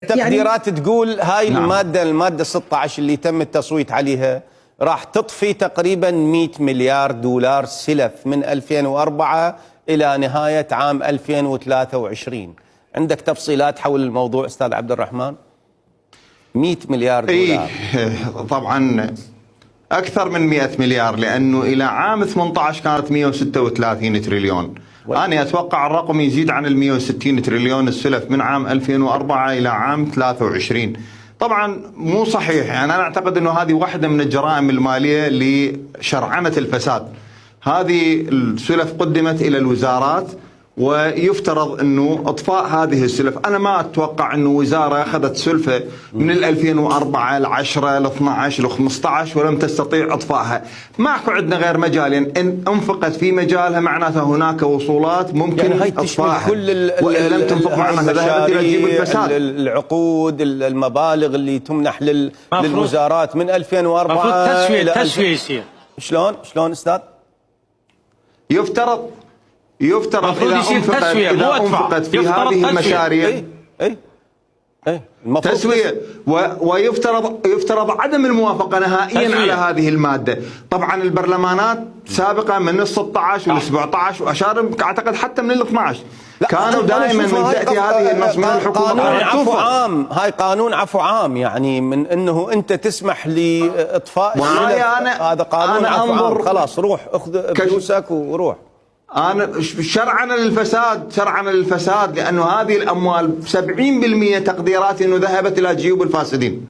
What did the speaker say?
تقديرات تقول هاي نعم. المادة 16 اللي تم التصويت عليها راح تطفي تقريبا 100 مليار دولار سلف من 2004 إلى نهاية عام 2023. عندك تفصيلات حول الموضوع أستاذ عبد الرحمن؟ 100 مليار دولار. طبعا أكثر من 100 مليار، لأنه إلى عام 18 كانت 136 تريليون. أنا أتوقع الرقم يزيد عن 160 تريليون السلف من عام 2004 إلى عام 23. طبعا مو صحيح، يعني أنا أعتقد أنه هذه واحدة من الجرائم المالية لشرعنة الفساد. هذه السلف قدمت إلى الوزارات، ويفترض انه اطفاء هذه السلف. انا ما اتوقع انه وزاره اخذت سلفه من 2004 ل 10 ل 12 ل 15 ولم تستطيع اطفائها. ماكو عندنا غير مجال، يعني ان انفقت في مجالها معناته هناك وصولات ممكن يعني اطفائها، وان لم تنفق معناها ذهبت الى جيب الفساد. العقود، المبالغ اللي تمنح للوزارات من 2004 الى تسويه يصير. شلون استاذ؟ يفترض إذا أنفقت في هذه المشاريع تسوية، ويفترض عدم الموافقة نهائيا على هذه المادة. طبعا البرلمانات سابقا من ال 16 وال 17 وأشار أعتقد حتى من ال 12 كانوا دائما من تأتي هذه النص من الحكومة قانون عفو عام. هاي قانون عفو عام، يعني من انه انت تسمح لاطفاء هذا قانون عفو عام. خلاص روح اخذ فلوسك وروح. أنا شرعنا للفساد، لأنه هذه الأموال 70% تقديرات أنه ذهبت إلى جيوب الفاسدين.